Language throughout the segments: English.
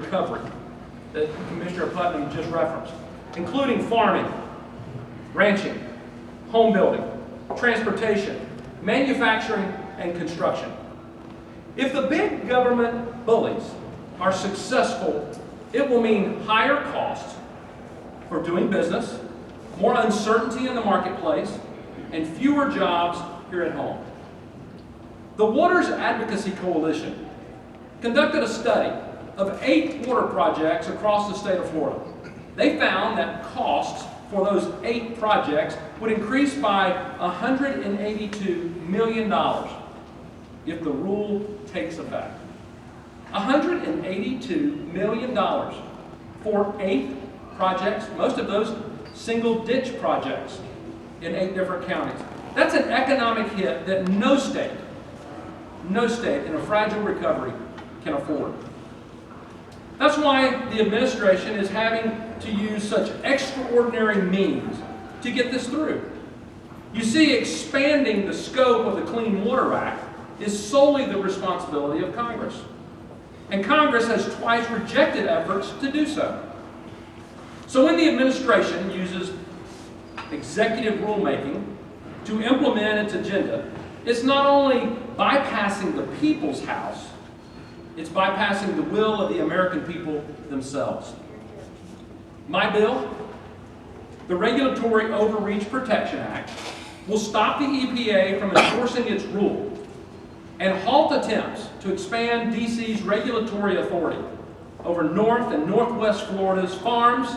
recovery that Commissioner Putnam just referenced, including farming, ranching, home building, transportation, manufacturing, and construction. If the big government bullies are successful, it will mean higher costs for doing business, more uncertainty in the marketplace, and fewer jobs here at home. The Waters Advocacy Coalition conducted a study of 8 water projects across the state of Florida. They found that costs for those 8 projects would increase by $182 million if the rule takes effect. $182 million for 8 projects, most of those single ditch projects in 8 different counties. That's an economic hit that no state in a fragile recovery can afford. That's why the administration is having to use such extraordinary means to get this through. You see, expanding the scope of the Clean Water Act is solely the responsibility of Congress. And Congress has twice rejected efforts to do so. So when the administration uses executive rulemaking to implement its agenda, it's not only bypassing the people's house, it's bypassing the will of the American people themselves. My bill, the Regulatory Overreach Protection Act, will stop the EPA from enforcing its rule and halt attempts to expand D.C.'s regulatory authority over North and Northwest Florida's farms,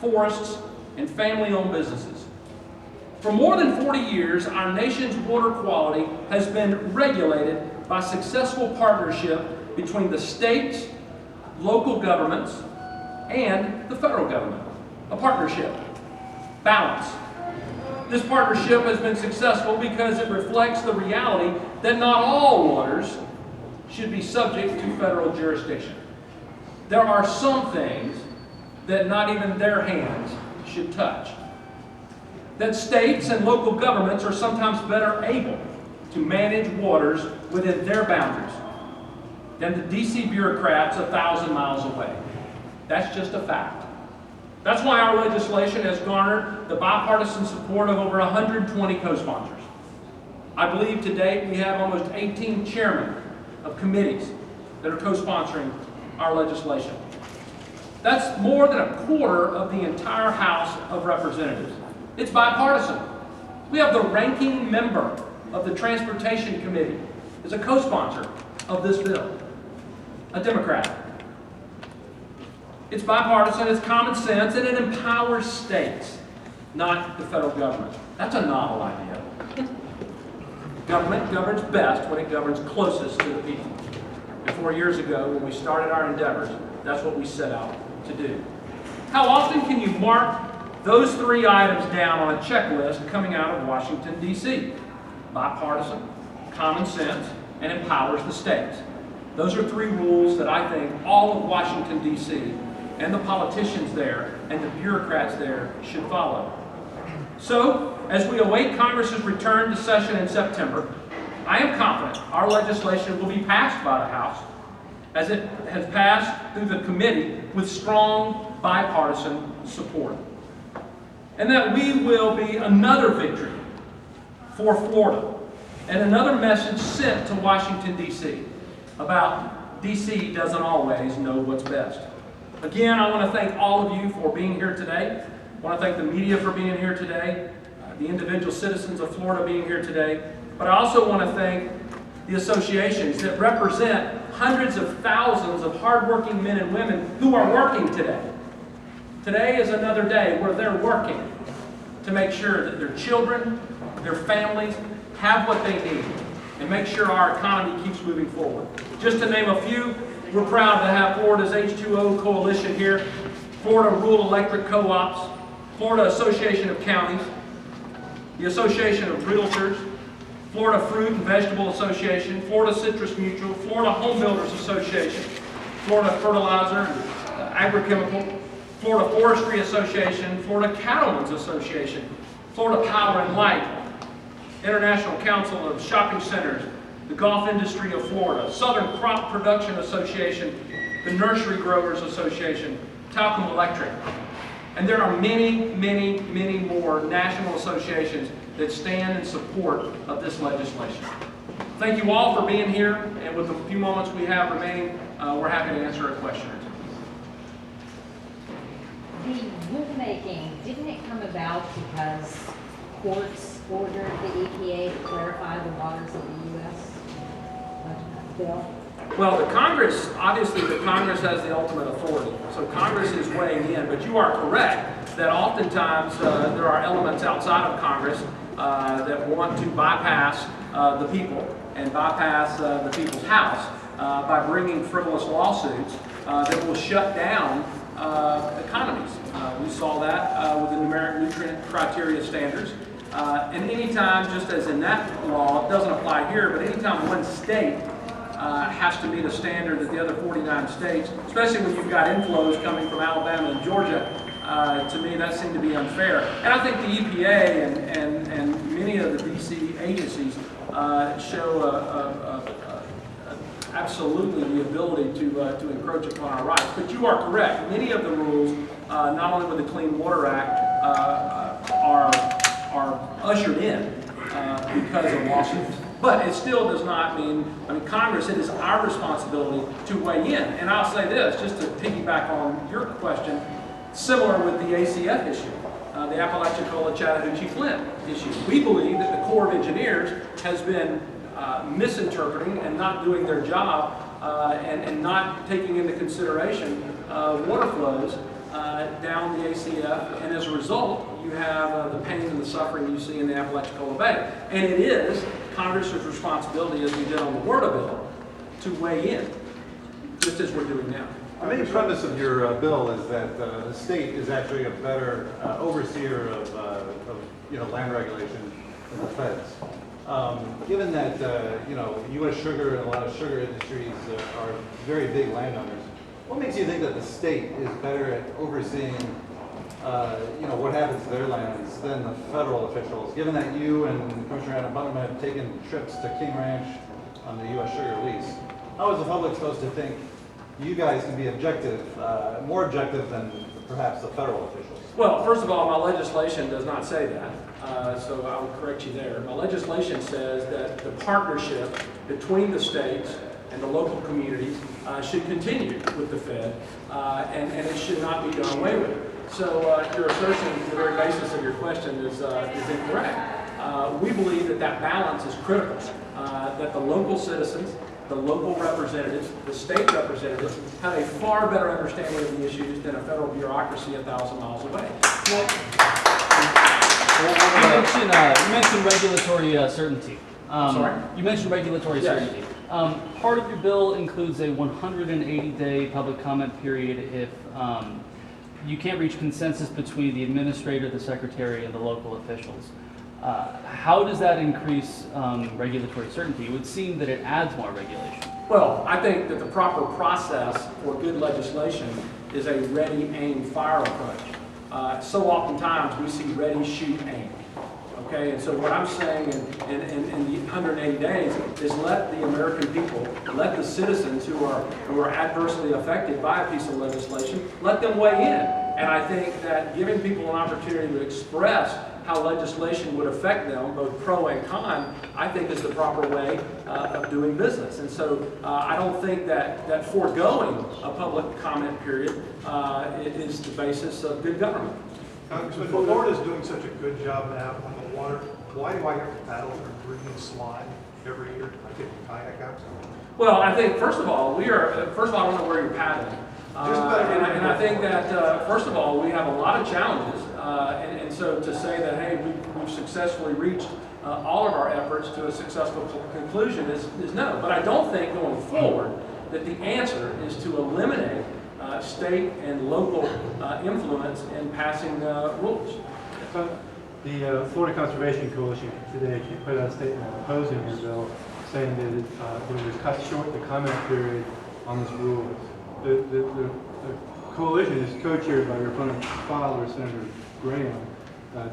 forests, and family-owned businesses. For more than 40 years, our nation's water quality has been regulated by successful partnership between the states, local governments, and the federal government. A partnership. Balance. This partnership has been successful because it reflects the reality that not all waters should be subject to federal jurisdiction. There are some things that not even their hands should touch. That states and local governments are sometimes better able to manage waters within their boundaries than the D.C. bureaucrats 1,000 miles away. That's just a fact. That's why our legislation has garnered the bipartisan support of over 120 co-sponsors. I believe to date we have almost 18 chairmen of committees that are co-sponsoring our legislation. That's more than a quarter of the entire House of Representatives. It's bipartisan. We have the ranking member of the Transportation Committee as a co-sponsor of this bill, a Democrat. It's bipartisan, it's common sense, and it empowers states, not the federal government. That's a novel idea. Government governs best when it governs closest to the people. And 4 years ago, when we started our endeavors, that's what we set out to do. How often can you mark those 3 items down on a checklist coming out of Washington, D.C.? Bipartisan, common sense, and empowers the states. Those are 3 rules that I think all of Washington, D.C., and the politicians there and the bureaucrats there should follow. So, as we await Congress's return to session in September, I am confident our legislation will be passed by the House, as it has passed through the committee with strong bipartisan support. And that we will be another victory for Florida and another message sent to Washington, D.C. about D.C. doesn't always know what's best. Again, I want to thank all of you for being here today. I want to thank the media for being here today, the individual citizens of Florida being here today. But I also want to thank the associations that represent hundreds of thousands of hardworking men and women who are working today. Today is another day where they're working to make sure that their children, their families have what they need and make sure our economy keeps moving forward. Just to name a few, we're proud to have Florida's H2O Coalition here, Florida Rural Electric Co-ops, Florida Association of Counties, the Association of Realtors, Florida Fruit and Vegetable Association, Florida Citrus Mutual, Florida Home Builders Association, Florida Fertilizer and Agrochemical, Florida Forestry Association, Florida Cattlemen's Association, Florida Power and Light, International Council of Shopping Centers, the Golf Industry of Florida, Southern Crop Production Association, the Nursery Growers Association, Talcum Electric. And there are many, many, many more national associations that stand in support of this legislation. Thank you all for being here, and with the few moments we have remaining, we're happy to answer a question or two. The rulemaking, didn't it come about because courts ordered the EPA to clarify the waters of the U.S. bill? Well, the Congress, obviously the Congress has the ultimate authority, so Congress is weighing in, but you are correct that oftentimes there are elements outside of Congress that want to bypass the people and bypass the people's house by bringing frivolous lawsuits that will shut down economies. We saw that with the numeric nutrient criteria standards. And anytime, just as in that law, it doesn't apply here, but anytime one state has to meet a standard that the other 49 states, especially when you've got inflows coming from Alabama and Georgia, to me that seemed to be unfair. And I think the EPA and many of the DC agencies show absolutely the ability to encroach upon our rights. But you are correct. Many of the rules, not only with the Clean Water Act, are ushered in because of lawsuits. But it still does not mean, Congress, it is our responsibility to weigh in. And I'll say this, just to piggyback on your question, similar with the ACF issue, the Apalachicola Chattahoochee Flint issue. We believe that the Corps of Engineers has been misinterpreting and not doing their job and not taking into consideration water flows down the ACF, and as a result, you have the pain and the suffering you see in the Apalachicola Bay. And it is Congress's responsibility, as we did on the WRDA bill, to weigh in, just as we're doing now. The main premise of your bill is that the state is actually a better overseer of land regulation than the feds. Given that U.S. Sugar and a lot of sugar industries are very big landowners, what makes you think that the state is better at overseeing what happens to their lands than the federal officials, given that you and Commissioner Adam Bunham have taken trips to King Ranch on the U.S. Sugar lease? How is the public supposed to think you guys can be objective, more objective than perhaps the federal officials? Well, first of all, my legislation does not say that, so I will correct you there. My legislation says that the partnership between the states and the local communities should continue with the Fed, and it should not be done away with. So your assertion, the very basis of your question, is incorrect. We believe that balance is critical, that the local citizens, the local representatives, the state representatives have a far better understanding of the issues than a federal bureaucracy 1,000 miles away. You mentioned regulatory certainty. Sorry? You mentioned regulatory certainty. Part of your bill includes a 180-day public comment period if you can't reach consensus between the administrator, the secretary, and the local officials. How does that increase regulatory certainty? It would seem that it adds more regulation. Well, I think that the proper process for good legislation is a ready, aim, fire approach. So oftentimes we see ready, shoot, aim. Okay, and so what I'm saying in the 180 days is let the American people, let the citizens who are adversely affected by a piece of legislation, let them weigh in. And I think that giving people an opportunity to express how legislation would affect them, both pro and con, I think is the proper way of doing business. And so I don't think that foregoing a public comment period is the basis of good government. Congressman, Florida's doing such a good job now on the water. Why do I have to paddle through green slide every year? I take a kayak out. Well, I think first of all, I don't know where you're paddling. And I think that, first of all, we have a lot of challenges. And so to say that, hey, we've successfully reached all of our efforts to a successful conclusion is no. But I don't think going forward that the answer is to eliminate state and local influence in passing rules. The Florida Conservation Coalition today put out a statement opposing your bill, saying that it would cut short the comment period on this rule. The coalition is co-chaired by your opponent's father, Senator Graham.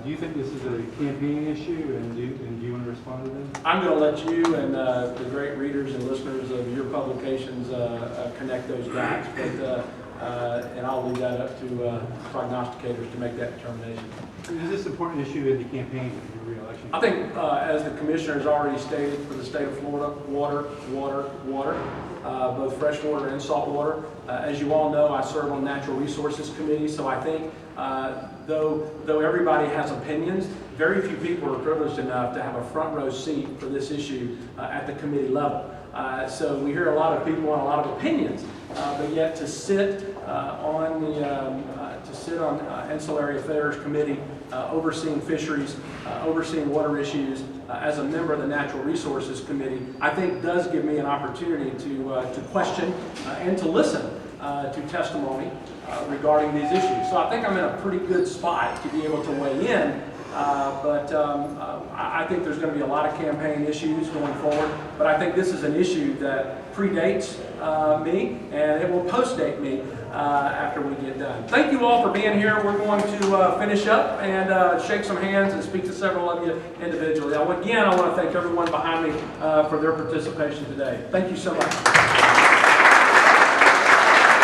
Do you think this is a campaign issue, and do you want to respond to them? I'm going to let you and the great readers and listeners of your publications connect those dots, but and I'll leave that up to prognosticators to make that determination. Is this an important issue in the campaign for your re-election? I think, as the commissioner has already stated, for the state of Florida, water, water, water, both freshwater and saltwater. As you all know, I serve on Natural Resources Committee, so I think though everybody has opinions, very few people are privileged enough to have a front row seat for this issue at the committee level. So we hear a lot of people and a lot of opinions, but yet to sit on Ancillary Affairs Committee, overseeing fisheries, overseeing water issues, as a member of the Natural Resources Committee, I think does give me an opportunity to question and to listen to testimony regarding these issues. So I think I'm in a pretty good spot to be able to weigh in. But I think there's going to be a lot of campaign issues going forward. But I think this is an issue that predates me, and it will post-date me after we get done. Thank you all for being here. We're going to finish up and shake some hands and speak to several of you individually. Again, I want to thank everyone behind me for their participation today. Thank you so much.